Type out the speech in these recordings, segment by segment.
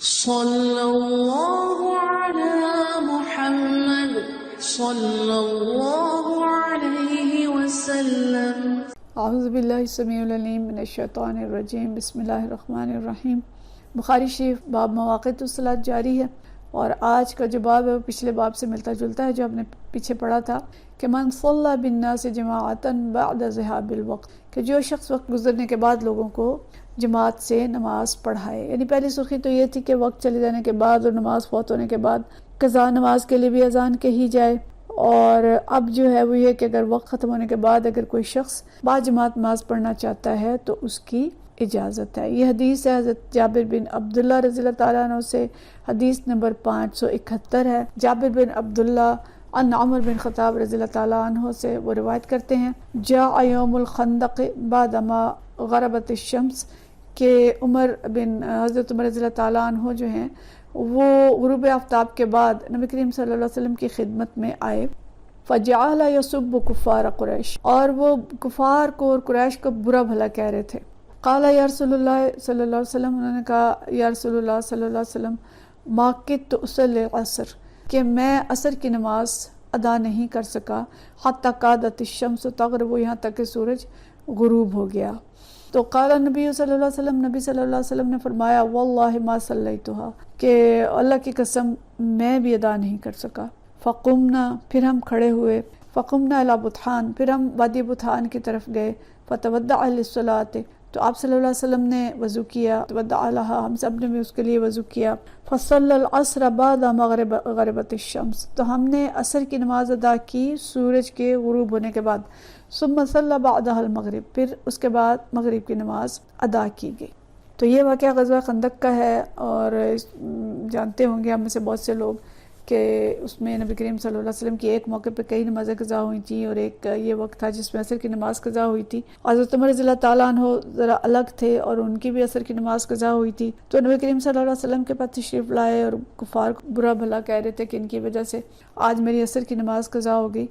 صلی اللہ علی محمد صلی اللہ علیہ وسلم۔ اعوذ باللہ السمیع العلیم من الشیطان الرجیم، بسم اللہ الرحمن الرحیم۔ بخاری شریف باب مواقیت الصلاۃ جاری ہے، اور آج کا جو باب ہے وہ پچھلے باب سے ملتا جلتا ہے جو ہم نے پیچھے پڑھا تھا کہ من صلی بالناس جماعتا بعد ذهاب الوقت، کہ جو شخص وقت گزرنے کے بعد لوگوں کو جماعت سے نماز پڑھائے۔ یعنی پہلی سرخی تو یہ تھی کہ وقت چلے جانے کے بعد اور نماز فوت ہونے کے بعد قضا نماز کے لیے بھی اذان کہی جائے، اور اب جو ہے وہ یہ کہ اگر وقت ختم ہونے کے بعد اگر کوئی شخص با جماعت نماز پڑھنا چاہتا ہے تو اس کی اجازت ہے۔ یہ حدیث ہے حضرت جابر بن عبداللہ رضی اللہ تعالیٰ عنہ سے، حدیث نمبر 571 ہے۔ جابر بن عبداللہ ان عمر بن خطاب رضی اللہ تعالیٰ عنہ سے وہ روایت کرتے ہیں، جاء یوم الخندق بعدما غربت الشمس، کہ حضرت عمر رضی اللہ تعالیٰ عنہ جو ہیں وہ غروب آفتاب کے بعد نبی کریم صلی اللہ علیہ وسلم کی خدمت میں آئے، فجعل یسب کفار قریش، اور وہ کفار کو اور قریش کو برا بھلا کہہ رہے تھے۔ قال یا رسول اللہ صلی اللہ علیہ وسلم، انہوں نے کہا یا رسول اللہ صلی اللہ علیہ وسلم، ما کدت اصلی العصر، کہ میں عصر کی نماز ادا نہیں کر سکا، حتی کادت الشمس تغرب، یہاں تک کہ سورج غروب ہو گیا۔ تو قال نبی صلی اللہ علیہ وسلم، نبی صلی اللہ علیہ وسلم نے فرمایا واللہ ما صلیتها، کہ اللہ کی قسم میں بھی ادا نہیں کر سکا۔ فقمنا، پھر ہم کھڑے ہوئے، فقمنا الی بطحان، پھر ہم وادی بطحان کی طرف گئے، فتودع للصلاۃ، تو آپ صلی اللہ علیہ وسلم نے وضو کیا، تودع لها، ہم سب نے بھی اس کے لیے وضو کیا۔ فصلی العصر بعد غربت الشمس، تو ہم نے عصر کی نماز ادا کی سورج کے غروب ہونے کے بعد۔ ثم صلی بعدها المغرب، پھر اس کے بعد مغرب کی نماز ادا کی گئی۔ تو یہ واقعہ غزوہ خندق کا ہے، اور جانتے ہوں گے ہم میں سے بہت سے لوگ کہ اس میں نبی کریم صلی اللہ علیہ وسلم کی ایک موقع پہ کئی نمازیں قضا ہوئی تھیں، اور ایک یہ وقت تھا جس میں عصر کی نماز قضا ہوئی تھی۔ حضرت عمر رضی اللہ تعالیٰ عنہ ذرا الگ تھے اور ان کی بھی عصر کی نماز قضا ہوئی تھی، تو نبی کریم صلی اللہ علیہ وسلم کے پاس تشریف لائے اور کفار کو برا بھلا کہہ رہے تھے کہ ان کی وجہ سے آج میری عصر کی نماز قضا ہو گئی۔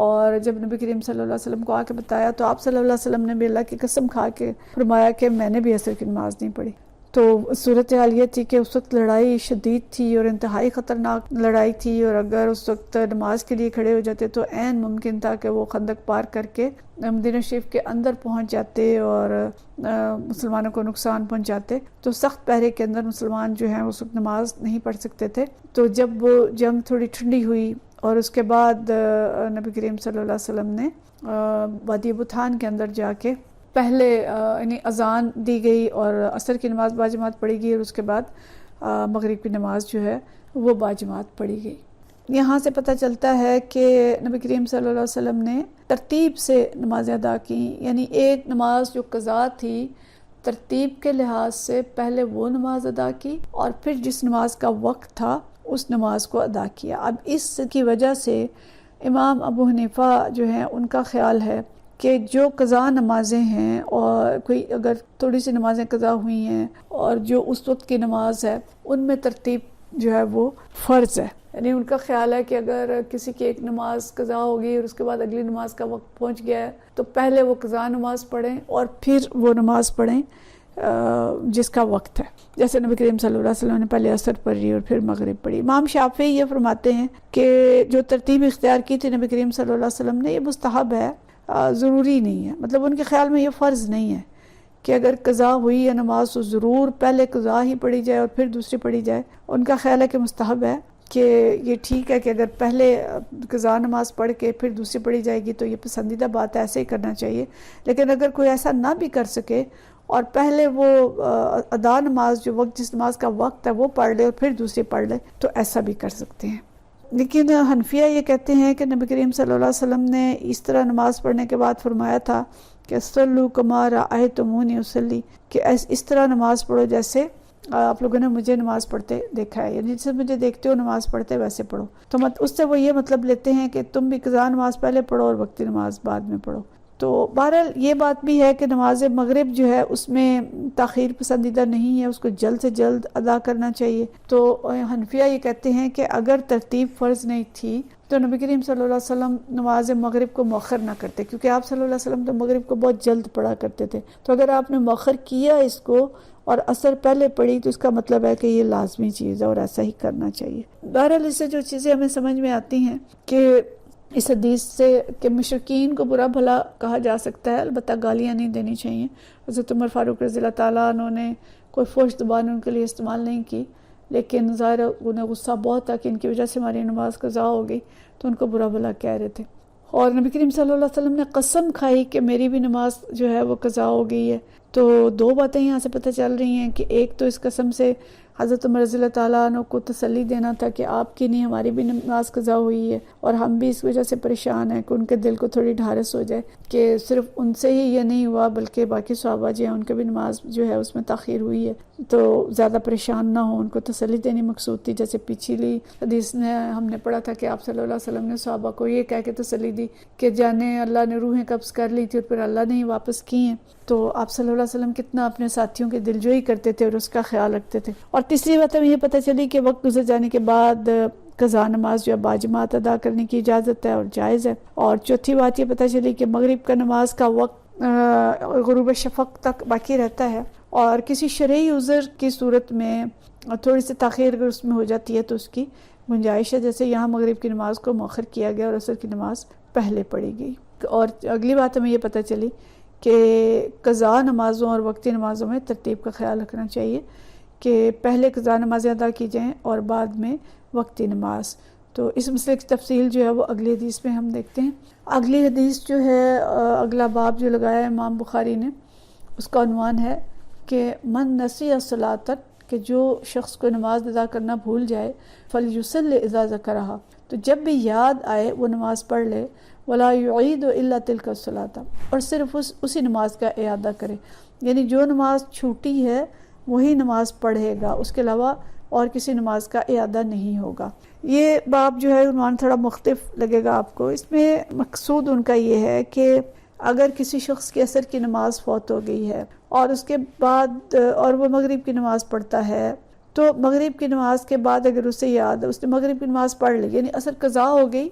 اور جب نبی کریم صلی اللہ علیہ وسلم کو آ کے بتایا تو آپ صلی اللہ علیہ وسلم نے بھی اللہ کی قسم کھا کے فرمایا کہ میں نے بھی عصر کی نماز نہیں پڑھی۔ تو صورتحال یہ تھی کہ اس وقت لڑائی شدید تھی اور انتہائی خطرناک لڑائی تھی، اور اگر اس وقت نماز کے لیے کھڑے ہو جاتے تو عین ممکن تھا کہ وہ خندق پار کر کے مدینہ شریف کے اندر پہنچ جاتے اور مسلمانوں کو نقصان پہنچاتے۔ تو سخت پہرے کے اندر مسلمان جو ہیں اس وقت نماز نہیں پڑھ سکتے تھے۔ تو جب وہ جنگ تھوڑی ٹھنڈی ہوئی اور اس کے بعد نبی کریم صلی اللہ علیہ وسلم نے وادی بطحان کے اندر جا کے پہلے یعنی اذان دی گئی اور عصر کی نماز باجماعت پڑھی گئی، اور اس کے بعد مغرب کی نماز جو ہے وہ باجماعت پڑھی گئی۔ یہاں سے پتہ چلتا ہے کہ نبی کریم صلی اللہ علیہ وسلم نے ترتیب سے نمازیں ادا کی، یعنی ایک نماز جو قضا تھی ترتیب کے لحاظ سے پہلے وہ نماز ادا کی، اور پھر جس نماز کا وقت تھا اس نماز کو ادا کیا۔ اب اس کی وجہ سے امام ابو حنیفہ جو ہیں ان کا خیال ہے کہ جو قضا نمازیں ہیں، اور کوئی اگر تھوڑی سی نمازیں قضا ہوئی ہیں اور جو اس وقت کی نماز ہے ان میں ترتیب جو ہے وہ فرض ہے۔ یعنی ان کا خیال ہے کہ اگر کسی کی ایک نماز قضا ہوگی اور اس کے بعد اگلی نماز کا وقت پہنچ گیا ہے تو پہلے وہ قضا نماز پڑھیں اور پھر وہ نماز پڑھیں جس کا وقت ہے، جیسے نبی کریم صلی اللہ علیہ وسلم نے پہلے عصر پڑھی اور پھر مغرب پڑھی۔ امام شافعی یہ فرماتے ہیں کہ جو ترتیب اختیار کی تھی نبی کریم صلی اللہ علیہ وسلم نے یہ مستحب ہے، ضروری نہیں ہے۔ مطلب ان کے خیال میں یہ فرض نہیں ہے کہ اگر قضا ہوئی ہے نماز تو ضرور پہلے قضا ہی پڑھی جائے اور پھر دوسری پڑھی جائے۔ ان کا خیال ہے کہ مستحب ہے، کہ یہ ٹھیک ہے کہ اگر پہلے قضا نماز پڑھ کے پھر دوسری پڑھی جائے گی تو یہ پسندیدہ بات ہے، ایسے ہی کرنا چاہیے۔ لیکن اگر کوئی ایسا نہ بھی کر سکے اور پہلے وہ ادا نماز جو وقت جس نماز کا وقت ہے وہ پڑھ لے اور پھر دوسری پڑھ لے تو ایسا بھی کر سکتے ہیں۔ لیکن حنفیہ یہ کہتے ہیں کہ نبی کریم صلی اللہ علیہ وسلم نے اس طرح نماز پڑھنے کے بعد فرمایا تھا کہ صلو کما رأیتمونی اصلی، کہ اس طرح نماز پڑھو جیسے آپ لوگوں نے مجھے نماز پڑھتے دیکھا ہے، یعنی جیسے مجھے دیکھتے ہو نماز پڑھتے ویسے پڑھو۔ تو اس سے وہ یہ مطلب لیتے ہیں کہ تم بھی قضا نماز پہلے پڑھو اور وقتی نماز بعد میں پڑھو۔ تو بہرحال یہ بات بھی ہے کہ نماز مغرب جو ہے اس میں تاخیر پسندیدہ نہیں ہے، اس کو جلد سے جلد ادا کرنا چاہیے۔ تو حنفیہ یہ کہتے ہیں کہ اگر ترتیب فرض نہیں تھی تو نبی کریم صلی اللہ علیہ وسلم نماز مغرب کو مؤخر نہ کرتے، کیونکہ آپ صلی اللہ علیہ وسلم تو مغرب کو بہت جلد پڑھا کرتے تھے. تو اگر آپ نے مؤخر کیا اس کو اور عصر پہلے پڑھی تو اس کا مطلب ہے کہ یہ لازمی چیز ہے اور ایسا ہی کرنا چاہیے. بہرحال اس سے جو چیزیں ہمیں سمجھ میں آتی ہیں کہ اس حدیث سے کہ مشرکین کو برا بھلا کہا جا سکتا ہے، البتہ گالیاں نہیں دینی چاہیے. حضرت عمر فاروق رضی اللہ تعالیٰ عنہ نے کوئی فحش زبان ان کے لیے استعمال نہیں کی، لیکن ظاہر انہیں غصہ بہت تھا کہ ان کی وجہ سے ہماری نماز قضا ہو گئی، تو ان کو برا بھلا کہہ رہے تھے. اور نبی کریم صلی اللہ علیہ وسلم نے قسم کھائی کہ میری بھی نماز جو ہے وہ قضا ہو گئی ہے. تو دو باتیں یہاں سے پتہ چل رہی ہیں کہ ایک تو اس قسم سے حضرت عمر رضی اللہ تعالیٰ عنہ کو تسلی دینا تھا کہ آپ کی نہیں ہماری بھی نماز قضا ہوئی ہے، اور ہم بھی اس وجہ سے پریشان ہیں کہ ان کے دل کو تھوڑی ڈھارس ہو جائے کہ صرف ان سے ہی یہ نہیں ہوا بلکہ باقی صحابہ جو ہیں ان کے بھی نماز جو ہے اس میں تاخیر ہوئی ہے، تو زیادہ پریشان نہ ہو، ان کو تسلی دینی مقصود تھی. جیسے پچھلی حدیث نے ہم نے پڑھا تھا کہ آپ صلی اللہ علیہ وسلم نے صحابہ کو یہ کہہ کے تسلی دی کہ جانے اللہ نے روحیں قبض کر لی تھی اور پھر اللہ نے ہی واپس کی ہیں. تو آپ صلی اللہ علیہ وسلم کتنا اپنے ساتھیوں کے دلجوئی کرتے تھے اور اس کا خیال رکھتے تھے. اور تیسری بات ہمیں یہ پتہ چلی کہ وقت گزر جانے کے بعد قضا نماز جو ہے باجماعت ادا کرنے کی اجازت ہے اور جائز ہے. اور چوتھی بات یہ پتہ چلی کہ مغرب کا نماز کا وقت غروب شفق تک باقی رہتا ہے، اور کسی شرعی عذر کی صورت میں تھوڑی سی تاخیر اگر اس میں ہو جاتی ہے تو اس کی گنجائش ہے، جیسے یہاں مغرب کی نماز کو مؤخر کیا گیا اور عصر کی نماز پہلے پڑھی گئی. اور اگلی بات ہمیں یہ پتہ چلی کہ قضا نمازوں اور وقتی نمازوں میں ترتیب کا خیال رکھنا چاہیے کہ پہلے قضا نمازیں ادا کی جائیں اور بعد میں وقتی نماز. تو اس مسئلے کی تفصیل جو ہے وہ اگلی حدیث میں ہم دیکھتے ہیں. اگلی حدیث جو ہے اگلا باب جو لگایا ہے امام بخاری نے، اس کا عنوان ہے کہ من نسی الصلاۃ، کہ جو شخص کو نماز ادا کرنا بھول جائے، فلیصلی اذا ذکرہا، تو جب بھی یاد آئے وہ نماز پڑھ لے، ولا یعید الا تلک الصلاۃ، اور صرف اسی نماز کا اعادہ کرے. یعنی جو نماز چھوٹی ہے وہی نماز پڑھے گا، اس کے علاوہ اور کسی نماز کا اعادہ نہیں ہوگا. یہ باب جو ہے عنوان تھوڑا مختلف لگے گا آپ کو. اس میں مقصود ان کا یہ ہے کہ اگر کسی شخص کی عصر کی نماز فوت ہو گئی ہے اور اس کے بعد اور وہ مغرب کی نماز پڑھتا ہے، تو مغرب کی نماز کے بعد اگر اسے یاد ہے اس نے مغرب کی نماز پڑھ لی، یعنی عصر قضا ہو گئی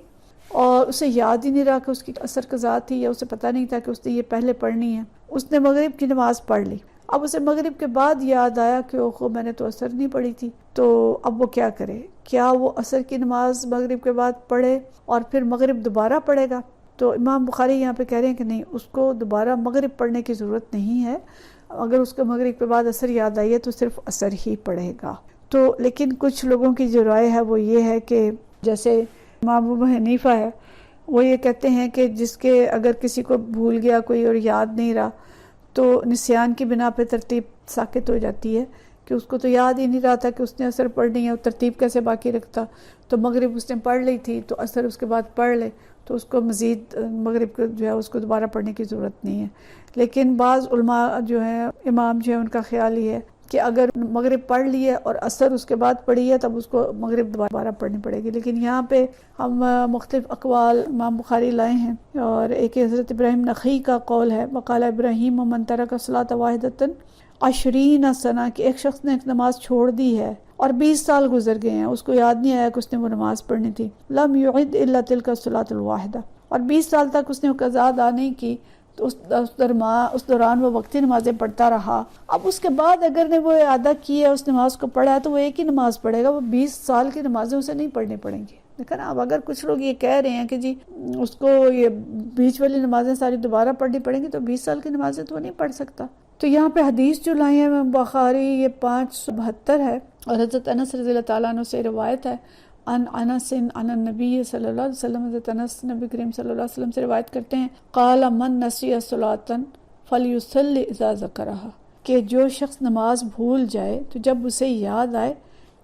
اور اسے یاد ہی نہیں رہا کہ اس کی عصر قضا تھی، یا اسے پتہ نہیں تھا کہ اس نے یہ پہلے پڑھنی ہے، اس نے مغرب کی نماز پڑھ لی. اب اسے مغرب کے بعد یاد آیا کہ اوہو میں نے تو عصر نہیں پڑھی تھی، تو اب وہ کیا کرے؟ کیا وہ عصر کی نماز مغرب کے بعد پڑھے اور پھر مغرب دوبارہ پڑھے گا؟ تو امام بخاری یہاں پہ کہہ رہے ہیں کہ نہیں، اس کو دوبارہ مغرب پڑھنے کی ضرورت نہیں ہے. اگر اس کو مغرب کے بعد عصر یاد آئی ہے تو صرف عصر ہی پڑھے گا. تو لیکن کچھ لوگوں کی جو رائے ہے وہ یہ ہے کہ جیسے امام ابو حنیفہ ہے، وہ یہ کہتے ہیں کہ جس کے اگر کسی کو بھول گیا کوئی اور یاد نہیں رہا تو نسیان کی بنا پہ ترتیب ساقط ہو جاتی ہے، کہ اس کو تو یاد ہی نہیں رہا تھا کہ اس نے عصر پڑھنی ہے، اور ترتیب کیسے باقی رکھتا. تو مغرب اس نے پڑھ لی تھی تو عصر اس کے بعد پڑھ لے، تو اس کو مزید مغرب کو جو ہے اس کو دوبارہ پڑھنے کی ضرورت نہیں ہے. لیکن بعض علماء جو ہیں امام جو ہے ان کا خیال یہ ہے کہ اگر مغرب پڑھ لی ہے اور عصر اس کے بعد پڑھی ہے تب اس کو مغرب دوبارہ پڑھنی پڑے گی. لیکن یہاں پہ ہم مختلف اقوال امام بخاری لائے ہیں، اور ایک حضرت ابراہیم نخعی کا قول ہے، وقال ابراہیم من ترک الصلاۃ واحدۃ 20 سنہ، کہ ایک شخص نے ایک نماز چھوڑ دی ہے اور 20 سال گزر گئے ہیں، اس کو یاد نہیں آیا کہ اس نے وہ نماز پڑھنی تھی، لم یعد الا تلک الصلاۃ الواحدہ، اور 20 سال تک اس نے قضا ادا نہیں کی، تو اس دوران وہ وقتی نمازیں پڑھتا رہا. اب اس کے بعد اگر نے وہ اعادہ کیا اس نماز کو پڑھا ہے تو وہ ایک ہی نماز پڑھے گا، وہ 20 سال کی نمازیں اسے نہیں پڑھنی پڑیں گی. لیکن اب اگر کچھ لوگ یہ کہہ رہے ہیں کہ جی اس کو یہ بیچ والی نمازیں ساری دوبارہ پڑھنی پڑیں گی، تو 20 سال کی نمازیں تو وہ نہیں پڑھ سکتا. تو یہاں پہ حدیث جو لائی ہے بخاری یہ 572 ہے، اور حضرت انس رضی اللہ تعالیٰ عنہ سے روایت ہے، عن انس عن النبی صلی اللہ علیہ وسلم، حضرت انس نبی کریم صلی اللہ علیہ وسلم سے روایت کرتے ہیں، قال من نسی صلاۃ فلیصلی اذا ذکرہا، کہ جو شخص نماز بھول جائے تو جب اسے یاد آئے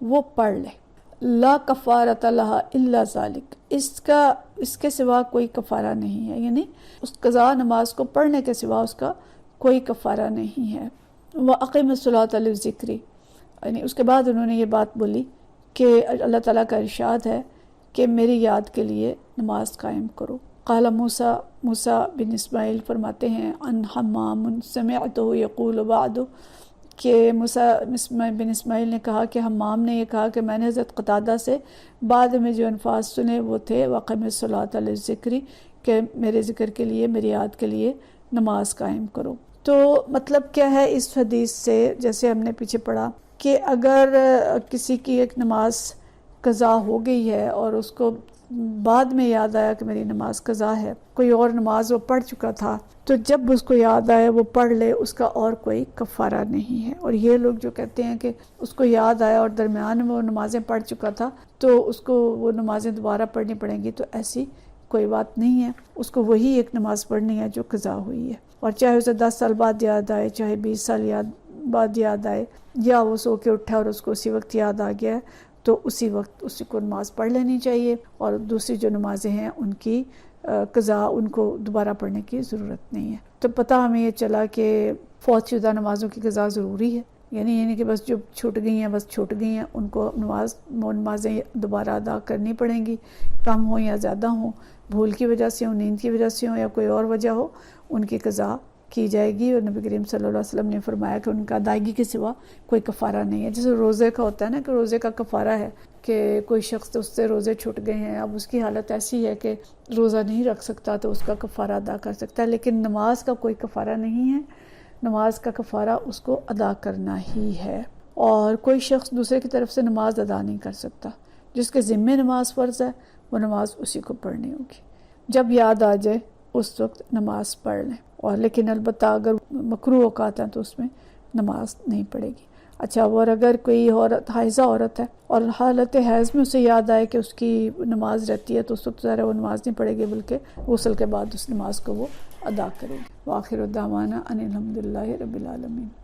وہ پڑھ لے. لا کفارۃ لہا الا ذالک، اس کے سوا کوئی کفارہ نہیں ہے، یعنی اس قضا نماز کو پڑھنے کے سوا اس کا کوئی کفارہ نہیں ہے. وَأَقِمِ الصَّلَاةَ لِلذِّكْرِ، یعنی اس کے بعد انہوں نے یہ بات بولی کہ اللہ تعالیٰ کا ارشاد ہے کہ میری یاد کے لیے نماز قائم کرو. قال موسیٰ بن اسماعیل فرماتے ہیں، ان حمام سمعتہ یقول بعد، کہ موسیٰ بن اسماعیل نے کہا کہ حمام نے یہ کہا کہ میں نے حضرت قتادہ سے بعد میں جو الفاظ سنے وہ تھے وَقِمِ الصَّلَاةَ لِلذِّکْرِ، کہ میرے ذکر کے لیے، میری یاد کے لیے نماز قائم کرو۔ تو مطلب کیا ہے اس حدیث سے، جیسے ہم نے پیچھے پڑھا کہ اگر کسی کی ایک نماز قضا ہو گئی ہے اور اس کو بعد میں یاد آیا کہ میری نماز قضا ہے، کوئی اور نماز وہ پڑھ چکا تھا، تو جب اس کو یاد آئے وہ پڑھ لے، اس کا اور کوئی کفارہ نہیں ہے۔ اور یہ لوگ جو کہتے ہیں کہ اس کو یاد آیا اور درمیان میں وہ نمازیں پڑھ چکا تھا تو اس کو وہ نمازیں دوبارہ پڑھنی پڑیں گی، تو ایسی کوئی بات نہیں ہے، اس کو وہی ایک نماز پڑھنی ہے جو قضا ہوئی ہے۔ اور چاہے اسے 10 سال بعد یاد آئے، چاہے 20 سال بعد یاد آئے، یا وہ سو کے اٹھا اور اس کو اسی وقت یاد آ گیا، تو اسی وقت اسی کو نماز پڑھ لینی چاہیے، اور دوسری جو نمازیں ہیں ان کی قضا، ان کو دوبارہ پڑھنے کی ضرورت نہیں ہے۔ تو پتہ ہمیں یہ چلا کہ فوت شدہ نمازوں کی قضا ضروری ہے، یعنی کہ بس جو چھوٹ گئی ہیں بس چھوٹ گئی ہیں، ان کو نمازیں دوبارہ ادا کرنی پڑیں گی، کم ہوں یا زیادہ ہوں، بھول کی وجہ سے ہوں، نیند کی وجہ سے ہوں، یا کوئی اور وجہ ہو، ان کی قضا کی جائے گی۔ اور نبی کریم صلی اللہ علیہ وسلم نے فرمایا کہ ان کا ادائیگی کے سوا کوئی کفارہ نہیں ہے۔ جیسے روزے کا ہوتا ہے نا کہ روزے کا کفارہ ہے کہ کوئی شخص اس سے روزے چھوٹ گئے ہیں، اب اس کی حالت ایسی ہے کہ روزہ نہیں رکھ سکتا تو اس کا کفارہ ادا کر سکتا ہے، لیکن نماز کا کوئی کفارہ نہیں ہے، نماز کا کفارہ اس کو ادا کرنا ہی ہے۔ اور کوئی شخص دوسرے کی طرف سے نماز ادا نہیں کر سکتا، جس کے ذمے نماز فرض ہے وہ نماز اسی کو پڑھنی ہوگی، جب یاد آ جائے اس وقت نماز پڑھ لیں، اور لیکن البتہ اگر مکروہ اوقات ہیں تو اس میں نماز نہیں پڑے گی۔ اچھا، اور اگر کوئی عورت حائضہ عورت ہے اور حالت حیض میں اسے یاد آئے کہ اس کی نماز رہتی ہے تو اس وقت ظاہر وہ نماز نہیں پڑھے گی، بلکہ غسل کے بعد اس نماز کو وہ ادا کرے گی۔ وآخر دعوانا ان الحمد للہ رب العالمین۔